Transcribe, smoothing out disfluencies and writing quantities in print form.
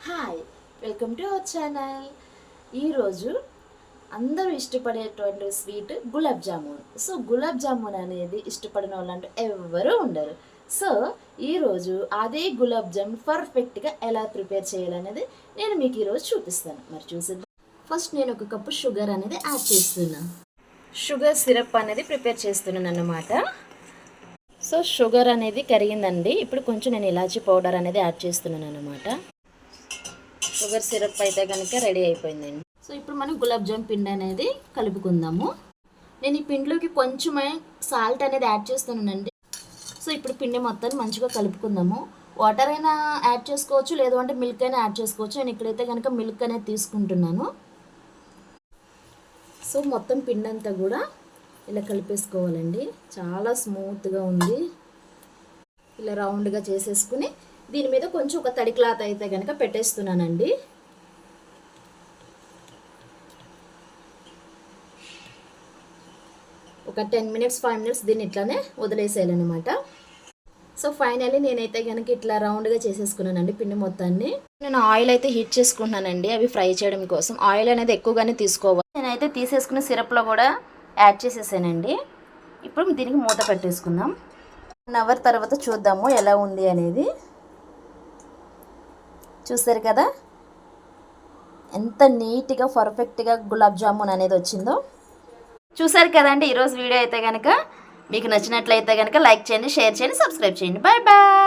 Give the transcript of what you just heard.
Hi, welcome to our channel. ఈరోజు అందరూ ఇష్టపడేటువంటి sweet gulab jamun. So gulab jamun అనేది ఇష్టపడిన వాళ్ళంటూ ఎవరు ఉండరు. సో ఈరోజు అదే గులాబ్ జామున్ పర్ఫెక్ట్గా ఎలా ప్రిపేర్ చేయాలనేది నేను మీకు ఈరోజు చూపిస్తాను. మరి చూసేద్దాం. ఫస్ట్ నేను ఒక కప్పు షుగర్ అనేది యాడ్ చేస్తున్నాను. షుగర్ సిరప్ అనేది ప్రిపేర్ చేస్తున్నాను అన్నమాట. సో షుగర్ అనేది కరిగిందండి. ఇప్పుడు కొంచెం నేను ఇలాచీ పౌడర్ అనేది యాడ్ చేస్తున్నాను అన్నమాట. షుగర్ సిరప్ అయితే కనుక రెడీ అయిపోయిందండి. సో ఇప్పుడు మనం గులాబ్ జామ్ పిండి అనేది కలుపుకుందాము. నేను ఈ పిండిలోకి కొంచెమే సాల్ట్ అనేది యాడ్ చేస్తున్నానండి. సో ఇప్పుడు పిండి మొత్తాన్ని మంచిగా కలుపుకుందాము. వాటర్ అయినా యాడ్ చేసుకోవచ్చు, లేదు అంటే మిల్క్ అయినా యాడ్ చేసుకోవచ్చు. నేను ఇక్కడైతే కనుక మిల్క్ అనేది తీసుకుంటున్నాను. సో మొత్తం పిండి అంతా కూడా ఇలా కలిపేసుకోవాలండి. చాలా స్మూత్గా ఉంది. ఇలా రౌండ్గా చేసేసుకుని దీని మీద కొంచెం ఒక తడి క్లాత్ అయితే కనుక పెట్టేస్తున్నానండి. ఒక 10 మినిట్స్ 5 మినిట్స్ దీన్ని ఇట్లానే వదిలేసేయాలన్నమాట. సో ఫైనల్లీ నేనైతే కనుక ఇట్లా రౌండ్గా చేసేసుకున్నానండి పిండి మొత్తాన్ని. నేను ఆయిల్ అయితే హీట్ చేసుకుంటున్నానండి అవి ఫ్రై చేయడం కోసం. ఆయిల్ అనేది ఎక్కువగానే తీసుకోవాలి. నేనైతే తీసేసుకున్న సిరప్లో కూడా యాడ్ చేసేసానండి. ఇప్పుడు దీనికి మూత పెట్టేసుకుందాం. 1 అవర్ తర్వాత చూద్దాము ఎలా ఉంది అనేది. చూసారు కదా ఎంత నీట్గా పర్ఫెక్ట్గా గులాబ్ జామున్ అనేది వచ్చిందో. చూసారు కదండి. ఈరోజు వీడియో అయితే కనుక మీకు నచ్చినట్లయితే కనుక లైక్ చేయండి, షేర్ చేయండి, సబ్స్క్రైబ్ చేయండి. Bye bye.